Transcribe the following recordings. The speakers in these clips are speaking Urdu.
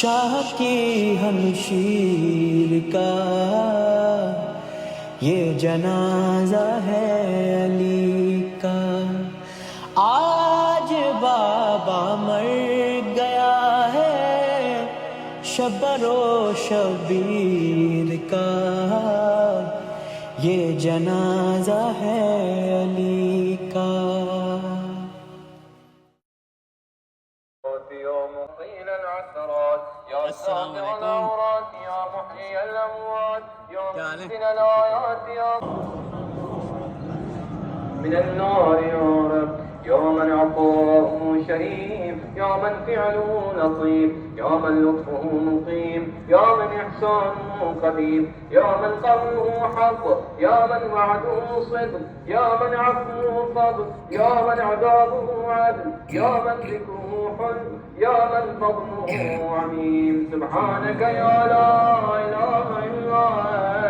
شاہ کی ہمشیر کا یہ جنازہ ہے علی کا. آج بابا مر گیا ہے شبر و شبیر کا یہ جنازہ ہے علی کا. السلام علیکم. کیا حال ہے؟ من النار يا رب يا من عطاؤه شريف يا من فعله لطيف يا من لطفه مقيم يا من إحسانه قديم يا من قوله حق يا من وعده صدق يا من عفوه فضل يا من عذابه عدل يا من ذكره حلم يا من فضله عميم سبحانك يا لا إله إلا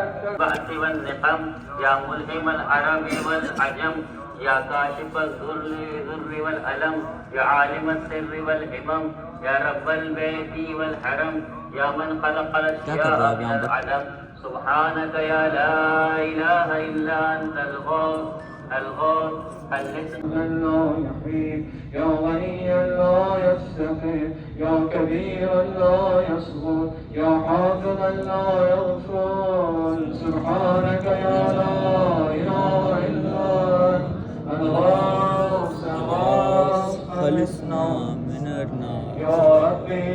أنت البأس والنقم يا ملهم العرب والعجم يا كاشف الضر والألم يا عالم السر والحمم يا رب البيت والحرم يا من خلق الأشياء من العدم سبحانك يا لا إله إلا أنت الغوث لا يحيي يا غني لا يستقيم يا كبير لا يصغر يا حافظ لا يغفر سبحانك يا لا إله إلا أنت الغوث خلصنا من النار. يا ربي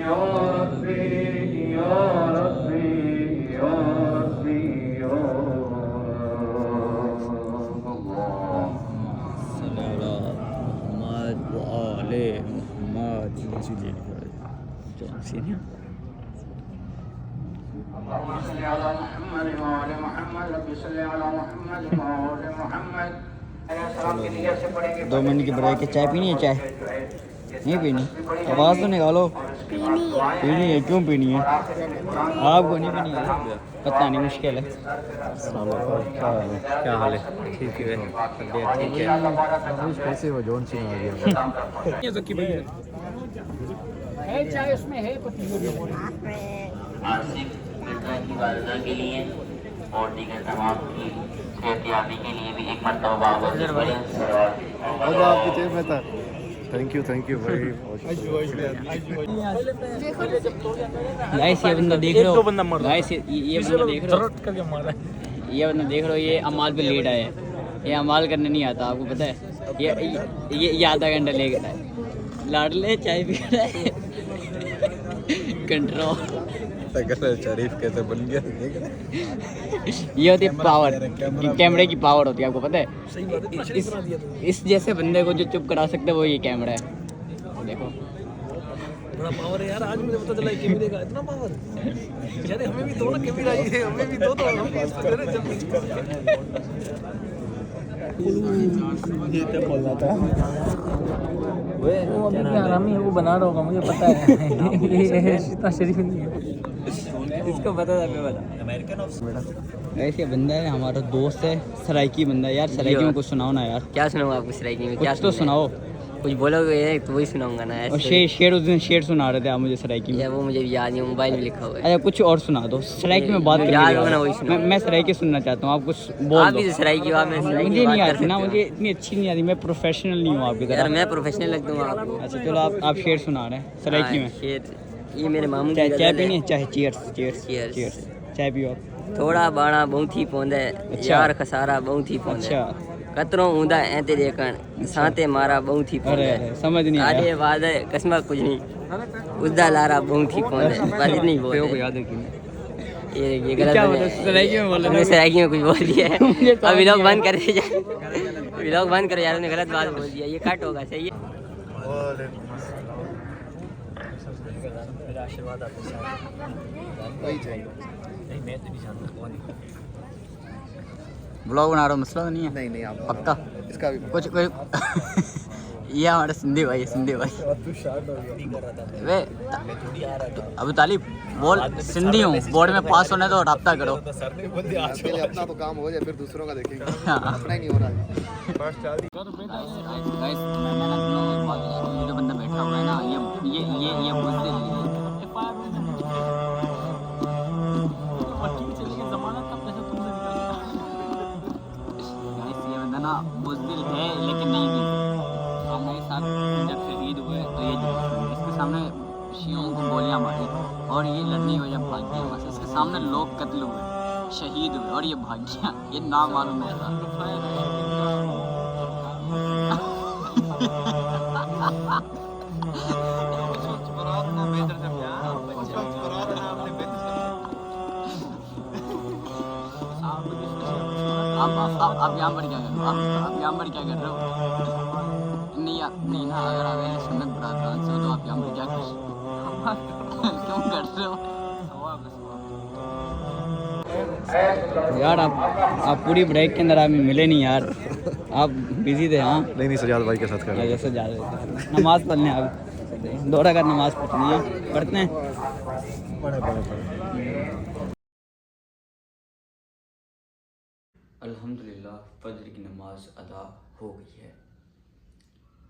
يا ربي يا ربي يا ربي يا محمد وآل محمد. اللهم صل على محمد وآل محمد رب صل على محمد وآل محمد. 2 منٹ کی بریک ہے. چائے پینی ہے؟ چائے نہیں پینی؟ آواز تو نکالو. پینی ہے. کیوں پینی ہے؟ آپ کو نہیں پینی ہے؟ پتہ نہیں, مشکل ہے. کیا حال ہے؟ ٹھیک ہے. ٹھیک ہے. کیسے ہو جون سی آ گیا چائے اس میں ہے آصف مرزا کی والدہ کے لیے اور دیگر تمام کی صحتیابی کے لیے بھی ایک مرتبہ بابا کی بڑی خدا آپ کی جیب میں تھا. تھینک یو ویری گائس یہ بندہ دیکھ رہے ہو. گائس یہ بندہ دیکھ رہے ہو. یہ بندہ دیکھ رہے ہو. یہ امال پہ لیٹ آیا ہے. یہ امال کرنے نہیں آتا, آپ کو پتہ ہے. یہ آدھا گھنٹہ لے کر آئے. لاڈلے چائے پی رہا ہے. کنٹرول. شریف کیسے بن گیا. یہ ہوتی ہے پاور. کیمرے کی پاور ہوتی ہے, آپ کو پتہ ہے. اس جیسے بندے کو جو چپ کرا سکتے وہ یہ کیمرہ ہے. دیکھو بڑا پاور ہے یار. آج مجھے پتہ چلا کیمرے کا اتنا پاور. یار ہمیں بھی دو نا کیمرہ, ہمیں بھی دو تو ہم بھی اس کو کریں جلدی. یہ کیا بول رہا تھا. وہ ابھی کیا آرامی ہے, وہ بنا رہا ہوگا مجھے پتہ ہے. یہ اتنا شریف نہیں ہے. اس کو پتہ تھا. میں بتا ایسے بندہ ہے ہمارا دوست ہے, سرائکی بندہ ہے. یار سرائکی میں کچھ سناؤ نا یار. کیا سناؤں آپ کو سرائکی میں؟ کیا کچھ تو سناؤ. کچھ بولو گے تو وہی سناؤں گا نا. اور شعر اس دن شعر سنا رہے تھے آپ مجھے سرائکی میں. یا وہ مجھے یاد نہیں, موبائل میں لکھا ہوا ہے. اچھا کچھ اور سنا دو. سرائکی میں بات یاد ہوگا وہی کریں. میں سرائکی سننا چاہتا ہوں. آپ کچھ بول آپ دو. بھی تو سرائکی ہو. میں مجھے نہیں آتی نا, مجھے اتنی اچھی نہیں آتی. میں پروفیشنل نہیں ہوں آپ کی یار طرح. میں پروفیشنل لگتا ہوں آپ کو. اچھا چلو آپ شعر سنا رہے ہیں سرائکی میں. یہ میرے ماموں کی چائے غزل پینی ہے. ہے؟ چائے. چیئرس. Cheers. چائے پیو آپ. تھوڑا باڑا بہت ہی پوندا ہے یار خسارا بہت ہی پوندا اچھا. ہے. قطروں اوندا اینتے دیکھن سانتے مارا بہت ہی پوندا ہے. سمجھ نہیں آیا. آدھے وعدے قسمہ کچھ نہیں اس دا لارا بہت ہی پوندا ہے. بس اتنی بول ہے. یہ غلط کیا ہے. بولا سرائکی میں؟ بولا ہم نے سرائکی میں کچھ بول دیا ہے. ابھی لوگ بند کر دے جائے. لوگ بند کرو یار, نے غلط بات بول دیا. یہ کٹ ہوگا. صحیح ہے. بلاگ بنا رہا ہوں, مسئلہ نہیں ہے. نہیں آپ پکا اس کا بھی کچھ یہ ہمارا سندھی بھائی. ابو طالب بول, سندھی ہوں, بورڈ میں پاس ہونے تو رابطہ کرو. پہلے اپنا تو کام ہو جائے پھر دوسروں کا دیکھیں گے. اپنا ہی نہیں ہو رہا ہے. جو بندہ بیٹھا ہوا ہے نا, یہ مسلم گولیاں ماری اور یہ لڑنے کی وجہ بھاگ گیا وہاں سے. اس کے سامنے لوگ قتل ہوئے, شہید ہوئے اور یہ بھاگ گیا. یہ نامعلوم آپ یہاں پر کیا کر رہے ہو؟ آپ یہاں پر کیا کر رہے ہو؟ نہیں نا, اگر آپ اہل سنت برادران سے ہو تو آپ یہاں پر کیا کر رہے ہو؟ کیوں کر رہے ہو یار؟ آپ پوری بریک کے اندر آپ ملے نہیں یار, آپ بزی تھے. ہاں نہیں سجاد بھائی کے ساتھ کر جیسے جا رہے تھے. نماز پڑھ لیں آپ, دوڑا کر نماز پڑھنی ہے, پڑھتے ہیں. الحمدللہ فجر کی نماز ادا ہو گئی ہے.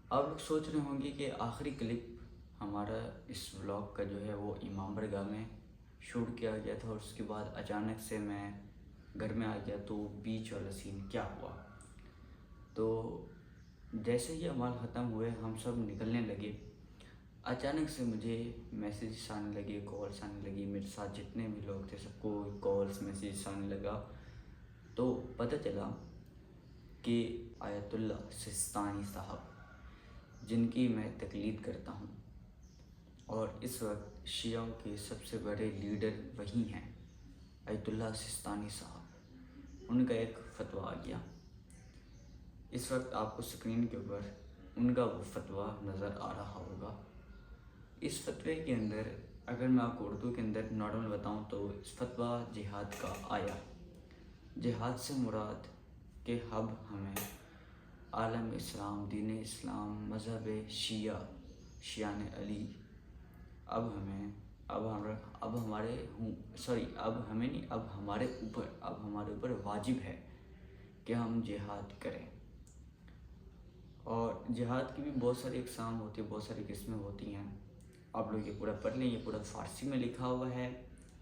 آپ لوگ سوچ رہے ہوں گے کہ آخری کلپ ہمارا اس ولاگ کا جو ہے وہ امام برگاہ میں شوٹ کیا گیا تھا اور اس کے بعد اچانک سے میں گھر میں آ گیا, تو بیچ والا سین کیا ہوا. تو جیسے ہی اعمال ختم ہوئے ہم سب نکلنے لگے, اچانک سے مجھے میسیجز آنے لگے, کالس آنے لگی. میرے ساتھ جتنے بھی لوگ تھے سب کو کالس میسیجز آنے لگا. تو پتہ چلا کہ آیت اللہ سستانی صاحب, جن کی میں تقلید کرتا ہوں اور اس وقت شیعوں کے سب سے بڑے لیڈر وہی ہیں, آیت اللہ سستانی صاحب, ان کا ایک فتویٰ آ گیا. اس وقت آپ کو اسکرین کے اوپر ان کا وہ فتویٰ نظر آ رہا ہوگا. اس فتوے کے اندر اگر میں آپ کو اردو کے اندر نارمل بتاؤں تو اس فتویٰ جہاد کا آیا. جہاد سے مراد کہ اب ہمیں عالم اسلام, دین اسلام, مذہب شیعان علی, اب ہمارے اوپر واجب ہے کہ ہم جہاد کریں. اور جہاد کی بھی بہت ساری اقسام ہوتی ہیں, بہت ساری قسمیں ہوتی ہیں. آپ لوگ یہ پورا پڑھ لیں, یہ پورا فارسی میں لکھا ہوا ہے,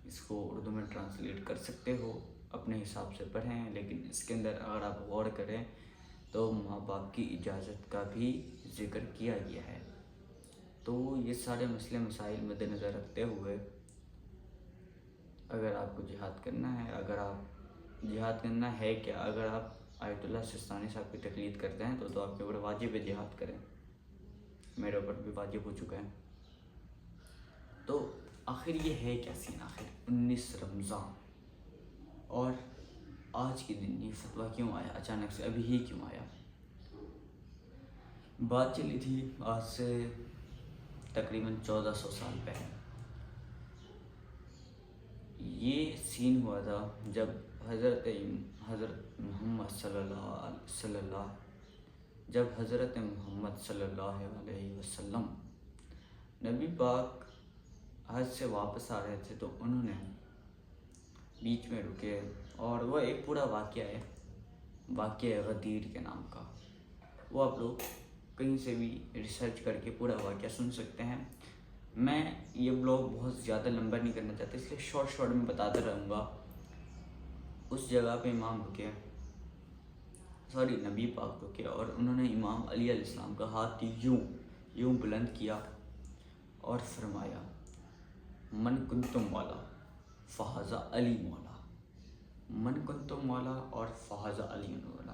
اس کو اردو میں ٹرانسلیٹ کر سکتے ہو, اپنے حساب سے پڑھیں. لیکن اس کے اندر اگر آپ غور کریں تو ماں باپ کی اجازت کا بھی ذکر کیا گیا ہے. تو یہ سارے مسئلے مسائل مد نظر رکھتے ہوئے اگر آپ کو جہاد کرنا ہے, اگر آپ آیت اللہ سستانی صاحب کی تقلید کرتے ہیں تو آپ کے اوپر واجب ہے جہاد کریں. میرے اوپر بھی واجب ہو چکا ہے. تو آخر یہ ہے کیا سین؟ آخر 19 رمضان اور آج کے دن یہ فتویٰ کیوں آیا اچانک سے, ابھی ہی کیوں آیا؟ بات چلی تھی آج سے تقریباً 1400 سال پہلے. یہ سین ہوا تھا جب حضرت محمد صلی اللہ علیہ وسلم نبی پاک حج سے واپس آ رہے تھے, تو انہوں نے بیچ میں رکے اور وہ ایک پورا واقعہ غدیر کے نام کا, وہ آپ لوگ کہیں سے بھی ریسرچ کر کے پورا واقعہ سن سکتے ہیں. میں یہ بلاگ بہت زیادہ لمبا نہیں کرنا چاہتا, اس لیے شارٹ میں بتاتا رہوں گا. اس جگہ پہ نبی پاک رکے اور انہوں نے امام علی علیہ السلام کا ہاتھ یوں بلند کیا اور فرمایا, من کنتم مولا فہذا علی مولا. من کنتم مولا اور فہذا علی مولا,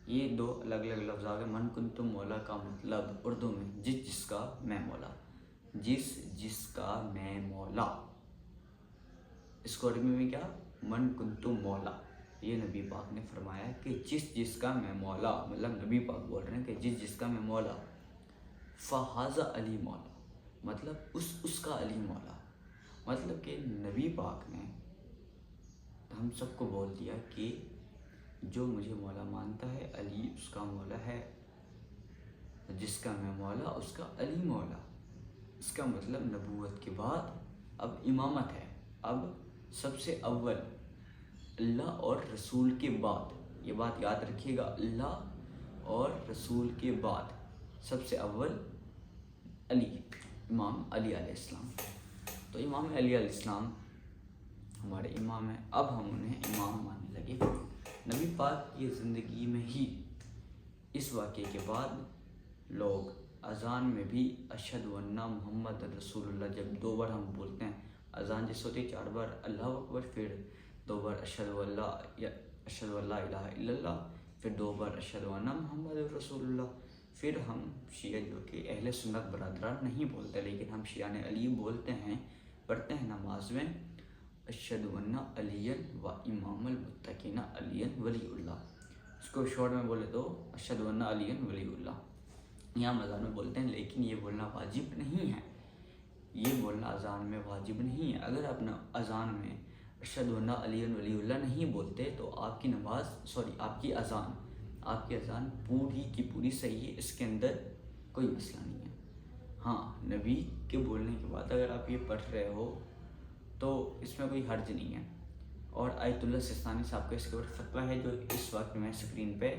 یہ دو الگ الگ لفظ آ گئے. من کنتم مولا کا مطلب اردو میں جس کا میں مولا, جس کا میں مولا. اس کو عربی میں کیا, من کنتم مولا. یہ نبی پاک نے فرمایا کہ جس کا میں مولا, مطلب نبی پاک بول رہے ہیں کہ جس کا میں مولا. فہذا علی مولا, مطلب اس کا علی مولا. مطلب کہ نبی پاک نے ہم سب کو بول دیا کہ جو مجھے مولا مانتا ہے علی اس کا مولا ہے, جس کا میں مولا اس کا علی مولا. اس کا مطلب نبوت کے بعد اب امامت ہے. اب سب سے اول اللہ اور رسول کے بعد, یہ بات یاد رکھیے گا, اللہ اور رسول کے بعد سب سے اول علی, امام علی علیہ السلام. تو امام علی علیہ السلام ہمارے امام ہیں. اب ہم انہیں امام ماننے لگے. نبی پاک کی زندگی میں ہی اس واقعے کے بعد لوگ اذان میں بھی اشہد ان محمد رسول اللہ جب 2 بار ہم بولتے ہیں، اذان جس ہوتی ہے 4 بار اللہ اکبر، پھر 2 بار اشہد ان لا الہ الا اللہ، پھر 2 بار اشہد ان محمد رسول اللہ. پھر ہم شیعہ جو کہ اہل سنت برادران نہیں بولتے، لیکن ہم شیعہ علی بولتے ہیں، پڑھتے ہیں نماز میں اشہد ان علی و امام المتقین علی ولی اللہ. اس کو شارٹ میں بولے تو اشہد ان علی ولی اللہ. یہاں ہم اذان میں بولتے ہیں، لیکن یہ بولنا واجب نہیں ہے، یہ بولنا اذان میں واجب نہیں ہے. اگر آپ اذان میں اشہد ان علی ولی اللہ نہیں بولتے تو آپ کی آپ کی اذان پوری کی پوری صحیح ہے، اس کے اندر کوئی مسئلہ نہیں ہے. ہاں، نبی کے بولنے کے بعد اگر آپ یہ پڑھ رہے ہو تو اس میں کوئی حرج نہیں ہے. اور آیت اللہ سستانی صاحب کا اس کے اوپر فتویٰ ہے جو اس وقت میں اسکرین پہ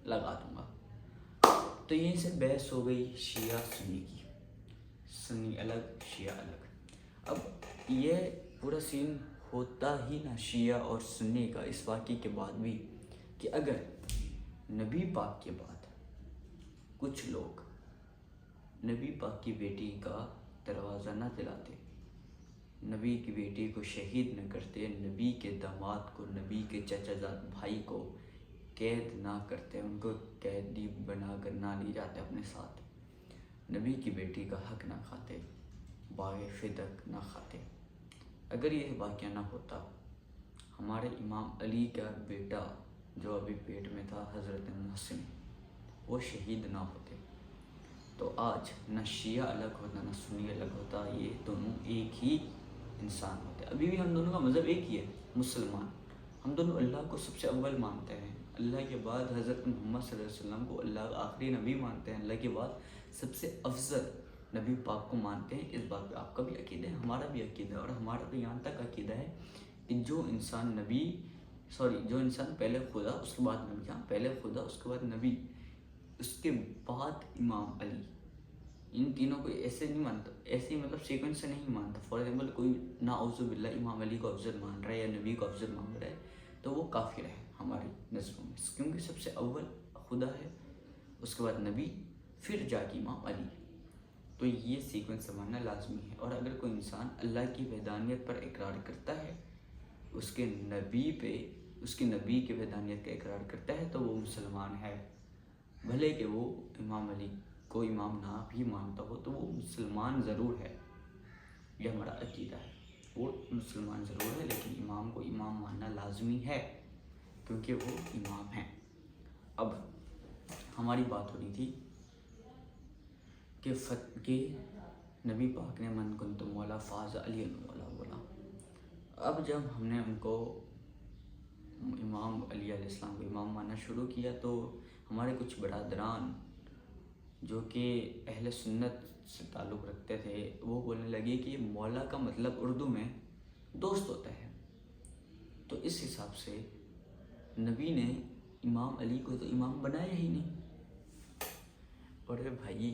لگا دوں گا. تو یہیں سے بحث ہو گئی شیعہ سنی کی، سنی الگ شیعہ الگ. اب یہ پورا سین ہوتا ہی نا شیعہ اور سنی کا اس واقعے کے بعد بھی کہ اگر نبی پاک کے بعد کچھ لوگ نبی پاک کی بیٹی کا دروازہ نہ دلاتے، نبی کی بیٹی کو شہید نہ کرتے، نبی کے داماد کو، نبی کے چچا زاد بھائی کو قید نہ کرتے، ان کو قیدی بنا کر نہ لی جاتے اپنے ساتھ، نبی کی بیٹی کا حق نہ کھاتے، باغ فدق نہ کھاتے، اگر یہ واقعہ نہ ہوتا، ہمارے امام علی کا بیٹا جو ابھی پیٹ میں تھا حضرت محسن، وہ شہید نہ ہوتے، تو آج نہ شیعہ الگ ہوتا نہ سنی الگ ہوتا، یہ دونوں ایک ہی انسان ہوتے. ابھی بھی ہم دونوں کا مذہب ایک ہی ہے، مسلمان. ہم دونوں اللہ کو سب سے اول مانتے ہیں، اللہ کے بعد حضرت محمد صلی اللہ علیہ وسلم کو اللہ کا آخری نبی مانتے ہیں، اللہ کے بعد سب سے افضل نبی پاک کو مانتے ہیں. اس بات پہ آپ کا بھی عقیدہ ہے، ہمارا بھی عقیدہ ہے، اور ہمارا تو یہاں تک عقیدہ ہے کہ جو انسان پہلے خدا اس کے بعد نبی، پہلے خدا اس کے بعد نبی اس کے بعد امام علی، ان تینوں کو ایسے نہیں مانتا، ایسے ہی مطلب سیکوینس سے نہیں مانتا. فار ایگزامپل کوئی ناعوذ باللہ امام علی کو افضل مان رہا ہے یا نبی کو افضل مان رہا ہے تو وہ کافر ہے ہماری نظروں میں، کیونکہ سب سے اول خدا ہے، اس کے بعد نبی، پھر جا کے امام علی. تو یہ سیکوینس سمجھنا لازمی ہے. اور اگر کوئی انسان اللہ کی وحدانیت پر اقرار کرتا ہے، اس کے نبی کے وحدانیت کا اقرار کرتا ہے تو وہ مسلمان ہے، بھلے کہ وہ امام علی کو امام نہ بھی مانتا ہو تو وہ مسلمان ضرور ہے. یہ ہمارا عقیدہ ہے، وہ مسلمان ضرور ہے، لیکن امام کو امام ماننا لازمی ہے کیونکہ وہ امام ہیں. اب ہماری بات ہو رہی تھی کہ نبی پاک نے من کنت مولا فاز علی مولا بولا. اب جب ہم نے ان کو امام علی علیہ السلام کو امام ماننا شروع کیا تو ہمارے کچھ برادران جو کہ اہل سنت سے تعلق رکھتے تھے وہ بولنے لگے کہ مولا کا مطلب اردو میں دوست ہوتا ہے، تو اس حساب سے نبی نے امام علی کو تو امام بنایا ہی نہیں. اور بھائی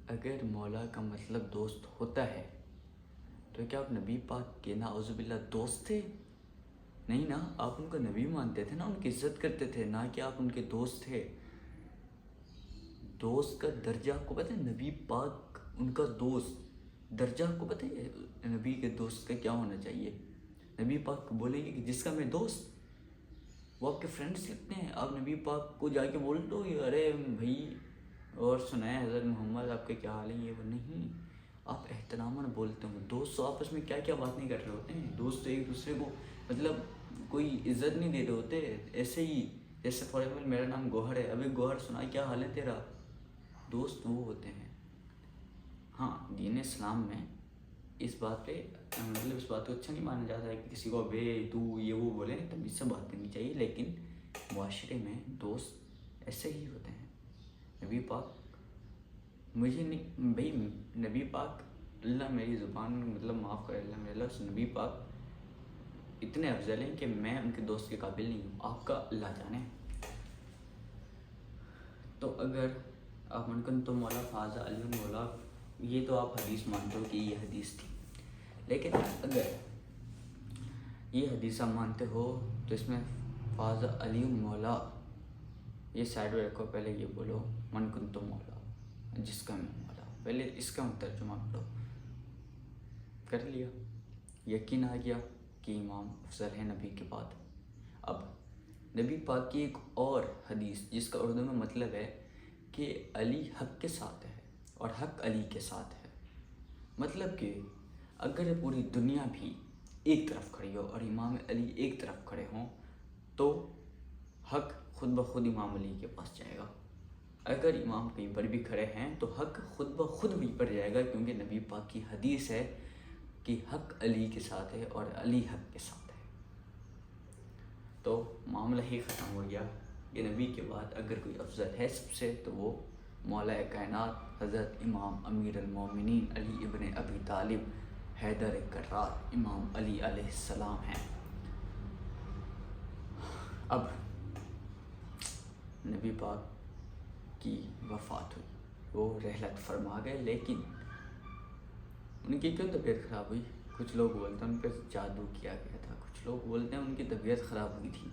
اگر مولا کا مطلب دوست ہوتا ہے تو کیا آپ نبی پاک کے ناعوذ باللہ دوست تھے؟ نہیں نا، آپ ان کو نبی مانتے تھے نا، ان کی عزت کرتے تھے، نہ کہ آپ ان کے دوست تھے. دوست کا درجہ آپ کو پتہ ہے؟ نبی پاک ان کا دوست درجہ آپ کو پتہ ہے نبی کے دوست کا کیا ہونا چاہیے؟ نبی پاک بولیں گے کہ جس کا میں دوست، وہ آپ کے فرینڈس لگتے ہیں. آپ نبی پاک کو جا کے بول دو ارے بھائی اور سنائے حضرت محمد آپ کے کیا حال ہے، یہ وہ نہیں. آپ احتراماً بولتے ہو. دوست تو آپس میں کیا کیا بات نہیں کر رہے ہوتے ہیں، دوست تو ایک دوسرے کو مطلب کوئی عزت نہیں دے رہے ہوتے. ایسے ہی جیسے فار ایگزامپل میرا نام گوہر ہے، ابھی گوہر سنا کیا حال ہے تیرا، دوست وہ ہوتے ہیں. ہاں دین اسلام میں اس بات پہ مطلب اس بات کو اچھا نہیں مانا جاتا ہے کہ کسی کو بے تو یہ وہ بولیں، تمیز سے بات کرنی چاہیے، لیکن معاشرے میں دوست ایسے ہی ہوتے ہیں. نبی پاک مجھے نہیں بھائی، نبی پاک اللہ میری زبان مطلب معاف کرے، اللہ میرے لفظ نبی پاک اتنے افضل ہیں کہ میں ان کے دوست کے قابل نہیں ہوں، آپ کا اللہ جانے. تو اگر آپ منکن تو مولا فاز علی مولا، یہ تو آپ حدیث مانتے ہو کہ یہ حدیث تھی، لیکن اگر یہ حدیث آپ مانتے ہو تو اس میں فاز علی مولا یہ سائڈ میں رکھو، پہلے یہ بولو من کنت مولا جس کا میں مولا. پہلے اس کا ترجمہ کرو. کر لیا, یقین آ گیا کہ امام افضل ہے نبی کے بعد. اب نبی پاک کی ایک اور حدیث جس کا اردو میں مطلب ہے کہ علی حق کے ساتھ ہے اور حق علی کے ساتھ ہے. مطلب کہ اگر پوری دنیا بھی ایک طرف کھڑی ہو اور امام علی ایک طرف کھڑے ہوں تو حق خود بخود امام علی کے پاس جائے گا. اگر امام کہیں پر بھی کھڑے ہیں تو حق خود بخود وہیں پر جائے گا, کیونکہ نبی پاک کی حدیث ہے کہ حق علی کے ساتھ ہے اور علی حق کے ساتھ ہے. تو معاملہ ہی ختم ہو گیا کہ نبی کے بعد اگر کوئی افضل ہے سب سے تو وہ مولا کائنات حضرت امام امیر المومنین علی ابن ابی طالب حیدر کرار امام علی علیہ السلام ہیں. اب نبی پاک کی وفات ہوئی, وہ رحلت فرما گئے, لیکن ان کی کیوں طبیعت خراب ہوئی؟ کچھ لوگ بولتے ہیں ان پہ جادو کیا گیا تھا, کچھ لوگ بولتے ہیں ان کی طبیعت خراب ہوئی تھی.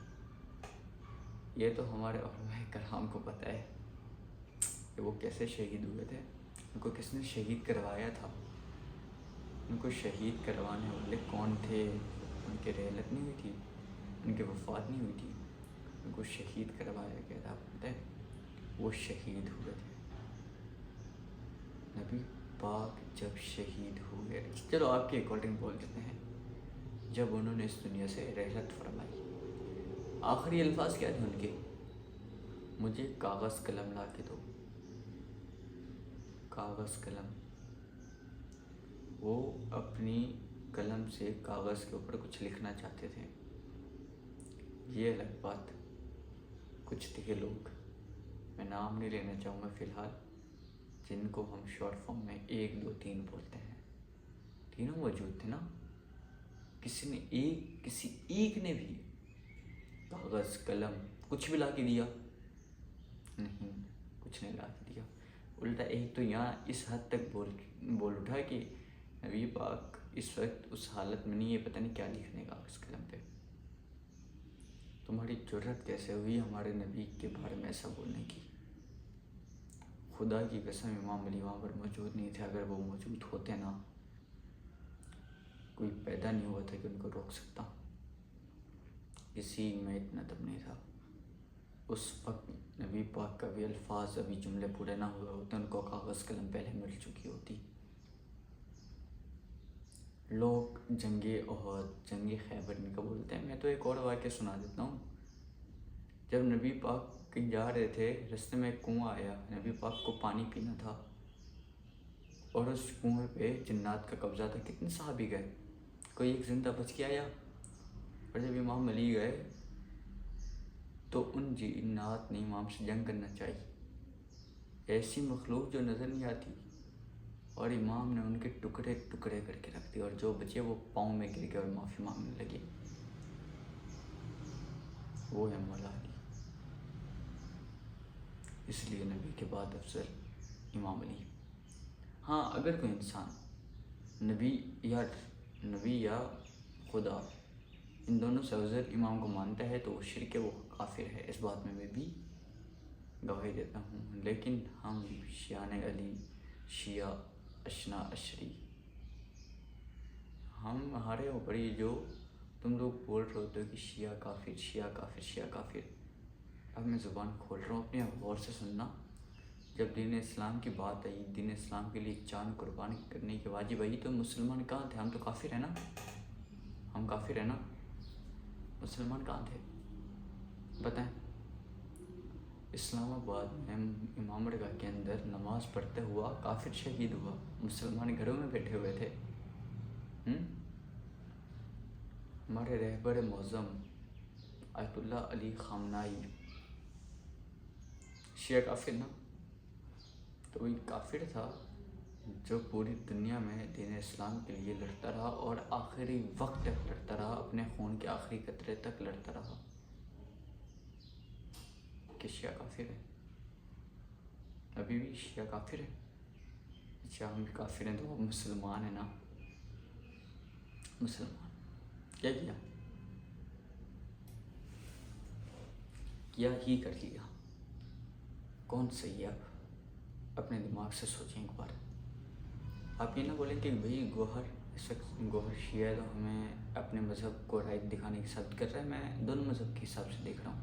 یہ تو ہمارے علماء کرام کو پتہ ہے کہ وہ کیسے شہید ہوئے تھے, ان کو کس نے شہید کروایا تھا, ان کو شہید کروانے والے کون تھے. ان کی رحلت نہیں ہوئی تھی, ان کی وفات نہیں ہوئی تھی, ان کو شہید کروایا گیا تھا. پتہ ہے وہ شہید ہوئے تھے. نبی پاک جب شہید ہوئے, چلو آپ کے اکارڈنگ بول دیتے ہیں, جب انہوں نے اس دنیا سے رحلت فرمائی, آخری الفاظ کیا تھے ان کے؟ مجھے کاغذ قلم لا کے دو. کاغذ قلم, وہ اپنی قلم سے کاغذ کے اوپر کچھ لکھنا چاہتے تھے. یہ الگ بات, کچھ تھے لوگ, میں نام نہیں لینا چاہوں گا فی الحال, جن کو ہم شارٹ فارم میں 1 2 3 بولتے ہیں. تینوں موجود تھے نا, کسی ایک نے بھی کاغذ قلم کچھ بھی لا کے دیا نہیں, کچھ نہیں لا کے دیا. الٹا ایک تو یہاں اس حد تک بول اٹھا کہ نبی پاک اس وقت اس حالت میں نہیں ہے, پتہ نہیں کیا لکھنے کا کاغذ قلم پہ. تمہاری جرت کیسے ہوئی ہمارے نبی کے بارے میں ایسا بولنے کی؟ خدا کی قسم امام علی وہاں پر موجود نہیں تھے. اگر وہ موجود ہوتے نا, کوئی پیدا نہیں ہوا تھا کہ ان کو روک سکتا. کسی میں اتنا دم نہیں تھا. اس وقت نبی پاک کا بھی الفاظ ابھی جملے پورے نہ ہوئے ہوتے, ان کو کاغذ قلم پہلے مل چکی ہوتی. لوگ جنگ احد, جنگ خیبر ان کا بولتے ہیں. میں تو ایک اور واقعہ سنا دیتا ہوں. جب نبی پاک کہیں جا رہے تھے, رستے میں ایک کنواں آیا, نبی پاک کو پانی پینا تھا اور اس کنویں پہ جنات کا قبضہ تھا. کتنے صحابی گئے, کوئی ایک زندہ بچ کے آیا. اور جب امام علی گئے تو ان جنات نے امام سے جنگ کرنا چاہی, ایسی مخلوق جو نظر نہیں آتی, اور امام نے ان کے ٹکڑے ٹکڑے کر کے رکھ دیے, اور جو بچے وہ پاؤں میں گر گئے اور معافی مانگنے لگے. وہ ہے مولا علی. اس لیے نبی کے بعد افضل امام علی. ہاں اگر کوئی انسان نبی یا خدا ان دونوں سے افضل امام کو مانتا ہے تو وہ شرک ہے, وہ کافر ہے. اس بات میں بھی گواہی دیتا ہوں. لیکن ہم شیعان علی, شیعہ اشنا اشری, ہمارے اوپر یہ جو تم لوگ بول رہے ہوتے ہو کہ شیعہ کافر, شیعہ کافر, شیعہ کافر, اب میں زبان کھول رہا ہوں, اپنے غور سے سننا. جب دین اسلام کی بات آئی, دین اسلام کے لیے جان قربان کرنے کی واجب آئی, تو مسلمان کہاں تھے؟ ہم تو کافر ہیں نا, ہم کافر ہیں نا. مسلمان کہاں تھے بتائیں؟ اسلام آباد میں امام رضا کے اندر نماز پڑھتے ہوا کافر شہید ہوا, مسلمان گھروں میں بیٹھے ہوئے تھے. ہمارے رہبر معظم آیت اللہ علی خامنائی شیعہ کافر نا, تو وہی کافر تھا جو پوری دنیا میں دین اسلام کے لیے لڑتا رہا اور آخری وقت تک لڑتا رہا, اپنے خون کے آخری قطرے تک لڑتا رہا. کہ شیعہ کافر ہے, ابھی بھی شیعہ کافر ہے. اچھا ہم بھی کافر ہیں تو وہ مسلمان ہیں نا. مسلمان کیا کیا ہی کر لیا. کون صحیح ہے؟ اب اپنے دماغ سے سوچیں ایک بار. آپ یہ نہ بولیں کہ بھئی گوہر شیعہ ہے تو ہمیں اپنے مذہب کو رائٹ دکھانے کی ثابت کر رہا ہے. میں دونوں مذہب کے حساب سے دیکھ رہا ہوں.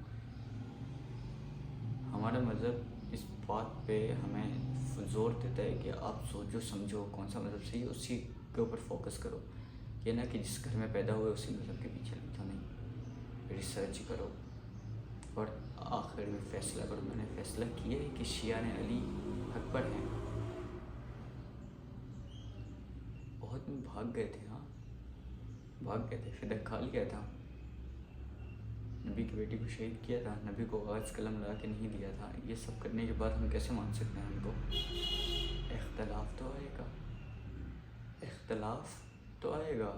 ہمارا مذہب اس بات پہ ہمیں زور دیتا ہے کہ آپ سوچو سمجھو کون سا مذہب صحیح ہے، اسی کے اوپر فوکس کرو. یہ نہ کہ جس گھر میں پیدا ہوئے اسی مذہب کے پیچھے لگتا نہیں. ریسرچ کرو اور آخر میں فیصلہ کرو. میں نے فیصلہ کیا ہے کہ شیعہ نے علی حق پر ہیں. بہت میں بھاگ گئے تھے، ہاں بھاگ گئے تھے، فدق کھا لیا تھا. نبی کی بیٹی کو شہید کیا تھا، نبی کو کاغذ قلم لا کے نہیں دیا تھا. یہ سب کرنے کے بعد ہم کیسے مان سکتے ہیں ان کو؟ اختلاف تو آئے گا، اختلاف تو آئے گا.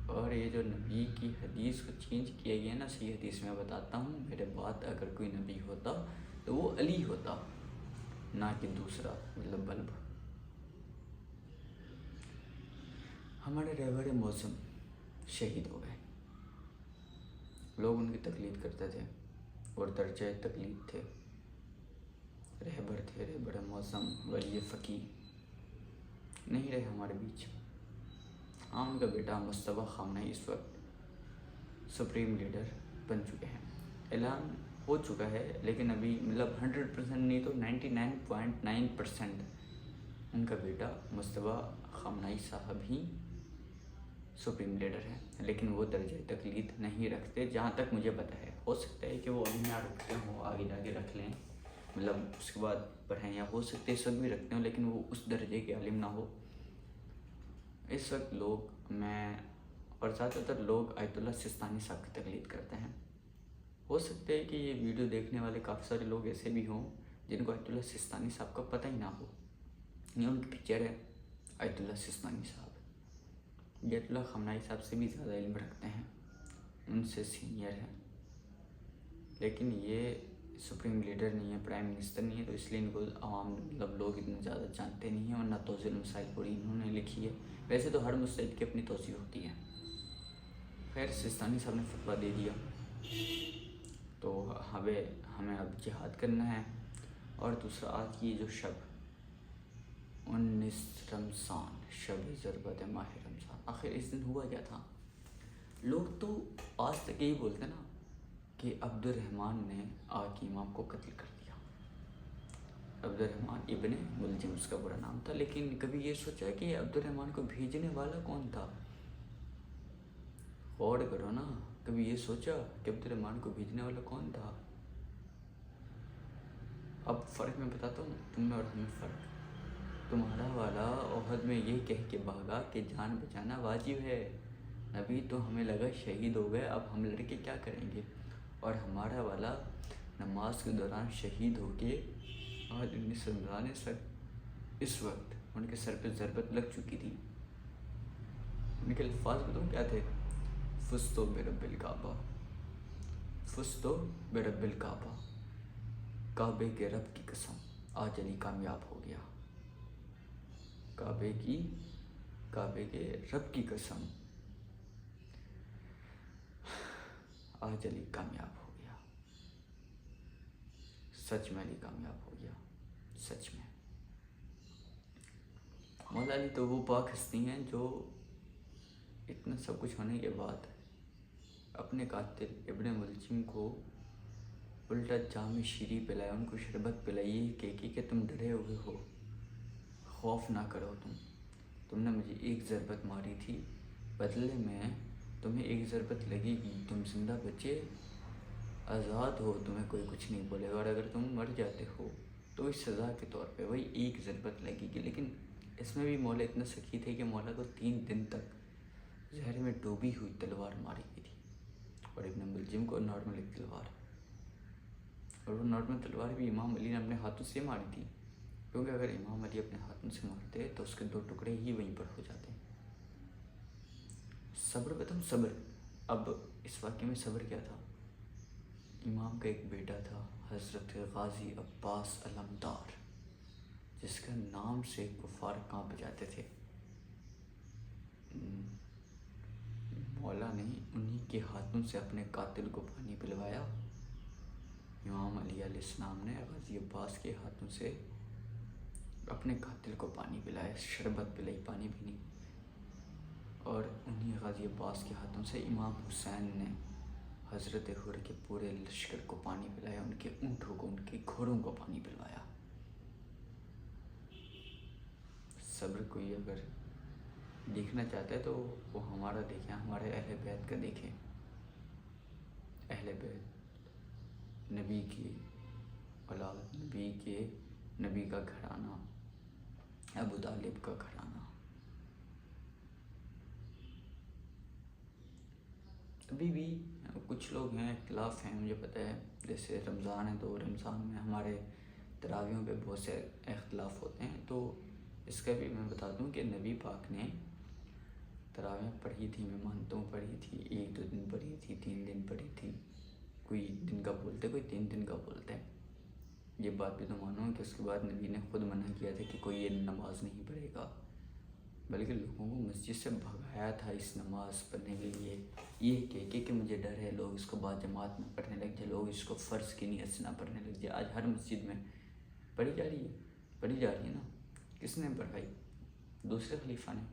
اور یہ جو نبی کی حدیث کو چینج کیا گیا نا، صحیح حدیث میں بتاتا ہوں، میرے بعد اگر کوئی نبی ہوتا تو وہ علی ہوتا، نہ کہ دوسرا مطلب بلب. ہمارے رہبر معظم شہید ہو گئے. لوگ ان کی تقلید کرتے تھے اور درجہ تقلید تھے. رہبر تھے، رہبر معظم ولی فقیہ نہیں رہے ہمارے بیچ. ہاں ان کا بیٹا مصطفیٰ خامنہئی اس وقت سپریم لیڈر بن چکے ہیں. اعلان ہو چکا ہے لیکن ابھی مطلب 100% نہیں تو 99.9% ان کا بیٹا مصطفیٰ خامنہئی صاحب ہی سپریم لیڈر ہے. لیکن وہ درجہ تقلید نہیں رکھتے جہاں تک مجھے پتہ ہے. ہو سکتا ہے کہ وہ ابھی نہ رکھتے ہوں، آگے جا کے رکھ لیں، مطلب اس کے بعد پڑھیں، یا ہو سکتے اس وقت بھی رکھتے ہوں لیکن وہ اس درجے کے عالم نہ ہو. اس وقت لوگ اور زیادہ تر لوگ آیت اللہ سستانی صاحب کی تقلید کرتے ہیں. ہو سکتا ہے کہ یہ ویڈیو دیکھنے والے کافی سارے لوگ ایسے بھی ہوں جن کو آیت اللہ سستانی صاحب کا پتہ ہی نہ ہو. یہ ان کی پکچر ہے آیت اللہ سستانی صاحب. یہ آیت اللہ خامنہئی صاحب سے بھی زیادہ علم رکھتے ہیں، ان سے سینئر ہیں، لیکن یہ سپریم لیڈر نہیں ہے، پرائم منسٹر نہیں ہے، تو اس لیے ان کو عوام مطلب لوگ اتنے زیادہ جانتے نہیں ہیں. اور نہ توضیح المسائل پوری انہوں نے لکھی ہے. ویسے تو ہر مجتہد کی اپنی توضیح ہوتی ہے. خیر سستانی صاحب نے فتویٰ دے دیا تو ہمیں اب جہاد کرنا ہے. اور دوسرا آج کی جو شب 19 رمضان، شب ضربت ماہ رمضان، آخر اس دن ہوا کیا تھا؟ لوگ تو آج تک یہی بولتے ہیں نا کہ عبد الرحمن نے آ کے امام کو قتل کر دیا. عبد الرحمن ابن ملجم اس کا برا نام تھا. لیکن کبھی یہ سوچا کہ عبد الرحمن کو بھیجنے والا کون تھا؟ غور کرو نا. کبھی یہ سوچا کہ عبد الرحمن کو بھیجنے والا کون تھا؟ اب فرق میں بتاتا ہوں تم میں اور ہمیں فرق. تمہارا والا احد میں یہ کہہ کے بھاگا کہ جان بچانا واجب ہے. نبی تو ہمیں لگا شہید ہو گئے، اب ہم لڑکے کیا کریں گے؟ اور ہمارا والا نماز کے دوران شہید ہو کے آج 19 رمضان اس وقت ان کے سر پہ ضربت لگ چکی تھی. ان کے الفاظ بتاؤں کیا تھے؟ فزتو برب الکعبہ، فزتو برب الکعبہ، کعبے کے رب کی قسم آج علی کامیاب ہو گیا. کعبے کے رب کی قسم آج علی کامیاب ہو گیا. سچ میں علی کامیاب ہو گیا، سچ میں. مولا علی تو وہ پاک ہستی ہیں جو اتنا سب کچھ ہونے کے بعد اپنے قاتل ابن ملجم کو الٹا جام شیری پلایا، ان کو شربت پلائی کہ تم ڈرے ہوئے ہو، خوف نہ کرو. تم نے مجھے ایک ضربت ماری تھی، بدلے میں تمہیں ایک ضربت لگے گی، تم زندہ بچے آزاد ہو، تمہیں کوئی کچھ نہیں بولے گا. اور اگر تم مر جاتے ہو تو اس سزا کے طور پہ وہی ایک ضربت لگے گی. لیکن اس میں بھی مولا اتنا سخی تھے کہ مولا کو 3 دن تک زہر میں ڈوبی ہوئی تلوار ماری گئی تھی، اور ابن ملجم کو نارمل ایک تلوار. اور وہ نارمل تلوار بھی امام علی نے اپنے ہاتھوں سے ماری تھی، کیونکہ اگر امام علی اپنے ہاتھوں سے مارتے تو اس کے 2 ٹکڑے ہی وہیں پر ہو جاتے. صبر بتاؤں، صبر. اب اس واقعے میں صبر کیا تھا؟ امام کا ایک بیٹا تھا حضرت غازی عباس علمدار، جس کا نام سے کفار کانپ جاتے تھے. مولا نے انہی کے ہاتھوں سے اپنے قاتل کو پانی پلوایا. امام علی علیہ السلام نے غازی عباس کے ہاتھوں سے اپنے قاتل کو پانی پلایا، شربت پلائی، پانی بھی نہیں. اور انہی غازی عباس کے ہاتھوں سے امام حسین نے حضرت حر کے پورے لشکر کو پانی پلایا، ان کے اونٹوں کو، ان کے گھوڑوں کو پانی پلوایا. صبر کوئی اگر دیکھنا چاہتا ہے تو وہ ہمارا دیکھیں، ہمارے اہل بیت کا دیکھیں. اہل بیت نبی کی اولاد، نبی کا گھرانہ، ابو طالب کا گھرانہ. ابھی بھی کچھ لوگ ہیں، اختلاف ہیں، مجھے پتہ ہے. جیسے رمضان ہے تو رمضان میں ہمارے تراویحوں پہ بہت سے اختلاف ہوتے ہیں. تو اس کا بھی میں بتا دوں کہ نبی پاک نے تراویح پڑھی تھی، میں مانتا ہوں پڑھی تھی، 1-2 دن پڑھی تھی، 3 دن پڑھی تھی. کوئی دن کا بولتے، کوئی 3 دن کا بولتے ہیں. یہ بات بھی تو مانوں کہ اس کے بعد نبی نے خود منع کیا تھا کہ کوئی یہ نماز نہیں پڑھے گا، بلکہ لوگوں کو مسجد سے بھگایا تھا اس نماز پڑھنے کے لیے، یہ کہہ کے کہ مجھے ڈر ہے لوگ اس کو بعد جماعت میں پڑھنے لگ جائے، لوگ اس کو فرض کی نیت سے نہ پڑھنے لگ جائے. آج ہر مسجد میں پڑھی جا رہی ہے نا. کس نے پڑھائی؟ دوسرے خلیفہ نے.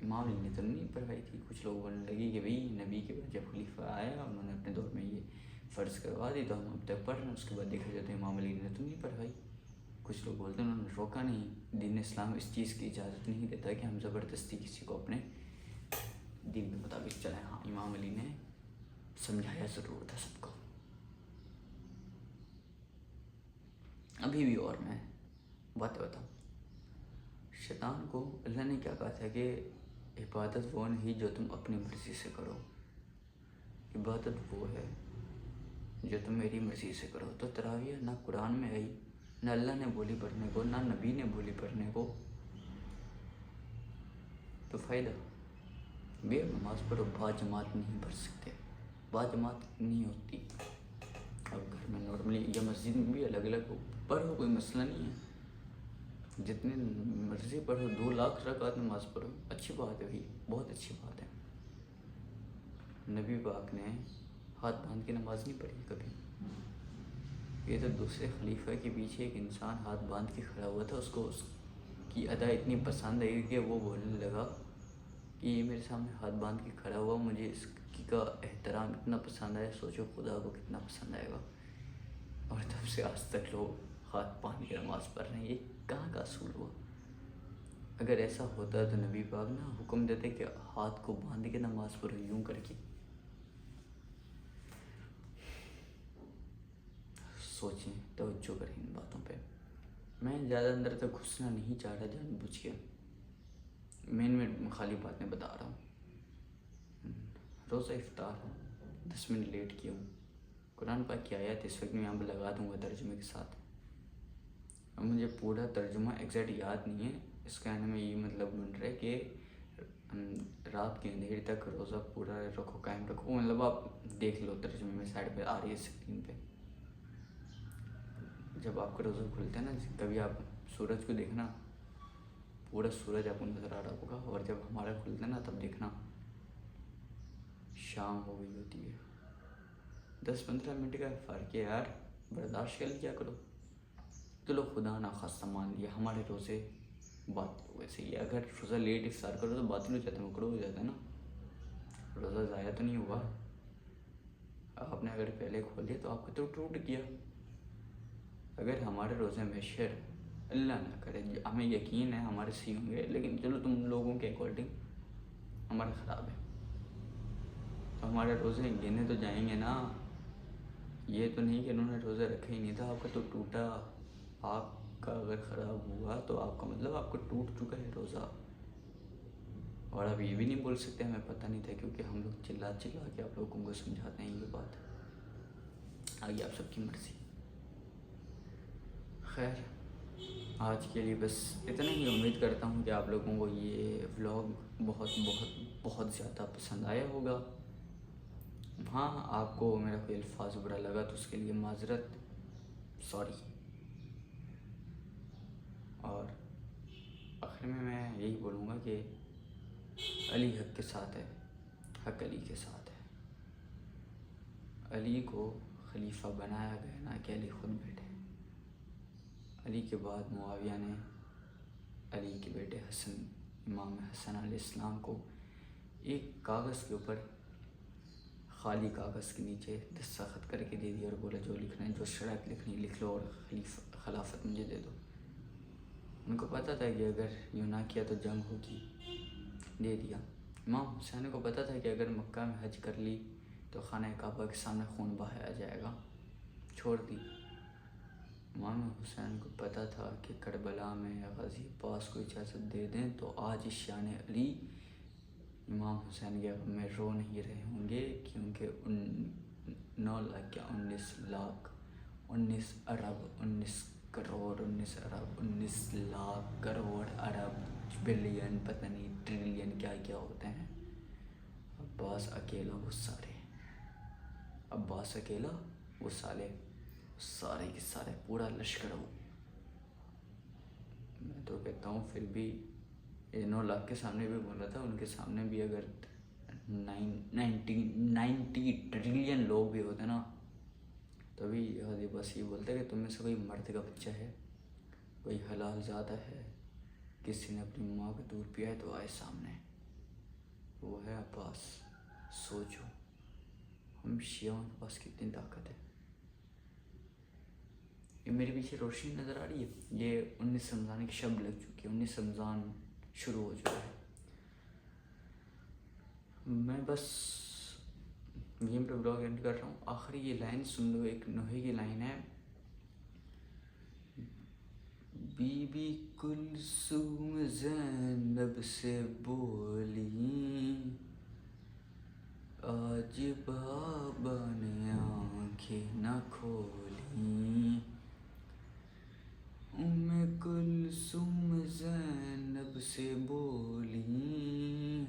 امام علی نے تو نہیں پڑھائی تھی. کچھ لوگ بولنے لگے کہ بھئی نبی کے بعد جب خلیفہ آیا انہوں نے اپنے دور میں یہ فرض کروا دی تو ہم اب تک پڑھ رہے ہیں. اس کے بعد دیکھا جائے تو امام علی نے تو نہیں پڑھائی. کچھ لوگ بولتے ہیں انہوں نے روکا نہیں. دین اسلام اس چیز کی اجازت نہیں دیتا کہ ہم زبردستی کسی کو اپنے دین کے مطابق چلائیں. ہاں امام علی نے سمجھایا ضرور تھا سب کو. ابھی بھی اور میں باتیں بتاؤں. شیطان کو اللہ نے کیا کہا تھا کہ عبادت وہ نہیں جو تم اپنی مرضی سے کرو، عبادت وہ ہے جو تم میری مرضی سے کرو. تو تراویح نہ قرآن میں آئی، نہ اللہ نے بولی پڑھنے کو، نہ نبی نے بولی پڑھنے کو. تو فائدہ بے نماز پڑھو. با جماعت نہیں پڑھ سکتے، با جماعت نہیں ہوتی. اب گھر میں نارملی یا مسجد میں بھی الگ الگ پڑھو، کوئی مسئلہ نہیں ہے. جتنے مرضی پڑھو، 2 لاکھ رکعت نماز پڑھو، اچھی بات ہے بھائی، بہت اچھی بات ہے. نبی پاک نے ہاتھ باندھ کے نماز نہیں پڑھی کبھی. یہ تو دوسرے خلیفہ کے پیچھے ایک انسان ہاتھ باندھ کے کھڑا ہوا تھا، اس کو اس کی ادا اتنی پسند آئی کہ وہ بولنے لگا کہ یہ میرے سامنے ہاتھ باندھ کے کھڑا ہوا، مجھے اس کی کا احترام اتنا پسند آیا، سوچو خدا کو کتنا پسند آئے گا. اور تب سے آج تک لوگ ہاتھ باندھ کے نماز پڑھ رہے ہیں. یہ کہاں کا اصول ہوا؟ اگر ایسا ہوتا تو نبی پاک نا حکم دیتے کہ ہاتھ کو باندھ کے نماز پڑھو، یوں کر کے. سوچیں، توجہ کریں ان باتوں پہ. میں زیادہ اندر تک گھسنا نہیں چاہ رہا جان بوجھ کے، میں خالی باتیں بتا رہا ہوں. روزہ افطار 10 منٹ لیٹ کیا ہوں. قرآن پاک کی آیت اس وقت میں یہاں پہ لگا دوں گا ترجمے کے ساتھ. اب مجھے پورا ترجمہ ایگزیکٹ یاد نہیں ہے. اس کہنے میں یہ مطلب بن رہا ہے کہ رات کے اندھیرے تک روزہ پورا رکھو، قائم رکھو. مطلب آپ دیکھ لو ترجمے میں، سائڈ پہ آ رہی ہے اسکرین پہ. جب آپ کا روزہ کھلتا ہے نا، کبھی آپ سورج کو دیکھنا، پورا سورج آپ کو نظر آ رہا ہوگا. اور جب ہمارا کھلتا ہے نا تب دیکھنا شام ہو گئی ہوتی ہے. 10-15 منٹ کا فرق ہے یار، برداشت کر لیا کرو. تو لوگ خدا نہ خواستہ مان لیا ہمارے روزے باطل ہوئے. صحیح ہے، اگر روزہ لیٹ افطار کرو تو باطل ہو جاتا ہے، مکروہ ہو جاتا ہے نا. روزہ ضائع تو نہیں ہوا. آپ نے اگر پہلے کھولے تو آپ کا تو ٹوٹ گیا. اگر ہمارے روزے میں شر اللہ نہ کرے، ہمیں یقین ہے ہمارے صحیح ہوں گے، لیکن چلو تم لوگوں کے اکارڈنگ ہمارے خراب ہے، تو ہمارے روزے گنے تو جائیں گے نا. یہ تو نہیں کہ انہوں نے روزہ رکھا ہی نہیں تھا، آپ کا تو ٹوٹا. آپ کا اگر خراب ہوا تو آپ کا مطلب آپ کا ٹوٹ چکا ہے روزہ. اور اب یہ بھی نہیں بول سکتے ہمیں پتہ نہیں تھا، کیونکہ ہم لوگ چلا کے آپ لوگوں کو سمجھاتے ہیں. یہ بات آگے آپ سب کی مرضی. خیر، آج کے لیے بس اتنا ہی. امید کرتا ہوں کہ آپ لوگوں کو یہ ولاگ بہت بہت بہت زیادہ پسند آیا ہوگا. ہاں، آپ کو میرا کوئی الفاظ برا لگا تو اس کے لیے معذرت، سوری. اور آخر میں یہی بولوں گا کہ علی حق کے ساتھ ہے، حق علی کے ساتھ ہے. علی کو خلیفہ بنایا گیا، نہ کہ علی خود بیٹھے. علی کے بعد معاویہ نے علی کے بیٹے حسن امام حسن علیہ السلام کو ایک کاغذ کے اوپر خالی کاغذ کے نیچے دستخط کر کے دے دیا اور بولا جو لکھنا ہے جو شرائط لکھنی لکھ لو اور خلافت مجھے دے دو. ان کو پتہ تھا کہ اگر یوں نہ کیا تو جنگ ہوگی، دے دیا. امام حسین کو پتہ تھا کہ اگر مکہ میں حج کر لی تو خانہ کعبہ کے سامنے خون بہایا جائے گا، چھوڑ دی. امام حسین کو پتہ تھا کہ کربلا میں غازی عباس کو اجازت دے دیں تو آج شان علی امام حسین کے غم میں رو نہیں رہے ہوں گے، کیونکہ 9 لاکھ یا 19 لاکھ 19 ارب 19 کروڑ 19 ارب 19 لاکھ کروڑ ارب بلین پتہ نہیں ٹریلین کیا کیا ہوتے ہیں. عباس اکیلا وہ سارے، عباس اکیلا وہ سارے کے سارے پورا لشکر ہو. میں تو کہتا ہوں پھر بھی 9 لاکھ کے سامنے بھی بول رہا تھا، ان کے سامنے بھی اگر 90 ٹریلین لوگ بھی ہوتے نا تبھی غازی عباس یہ بولتے کہ تم میں سے کوئی مرد کا بچہ ہے، کوئی حلال زادہ ہے، کسی نے اپنی ماں کا دودھ پیا ہے تو آئے سامنے. وہ ہے عباس. سوچو ہم شیعوں کے پاس کتنی طاقت ہے. یہ میرے پیچھے روشنی نظر آ رہی ہے، یہ 19 رمضان کی شب لگ چکی ہے، 19 رمضان شروع ہو چکا ہے. میں بس یہیں پہ بلاگ اینڈ کر رہا ہوں. آخری یہ لائن سن لو، ایک نوحے کی لائن ہے. بی بی کلثوم زینب سے بولی آج بابا نے آنکھیں نہ کھولی. ام کلثوم زینب سے بولی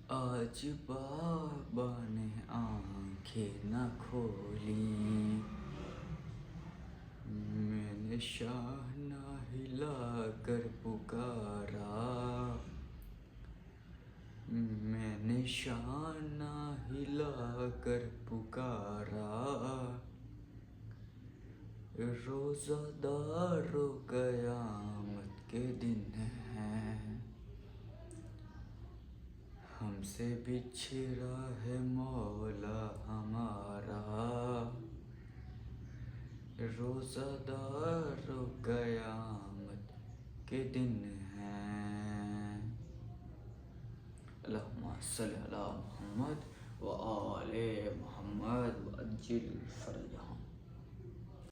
آج بابا نے آنکھیں نہ کھولی. میں نے شاہنہ ہلا کر پکارا، میں نے شاہنہ ہلا کر پکارا. روزہ دار و قیامت کے دن ہیں، ہم سے بچھڑا ہے مولا ہمارا. روزہ دار و قیامت کے دن ہیں. اللہم صلی علی محمد و آل محمد وعجل فرجہ.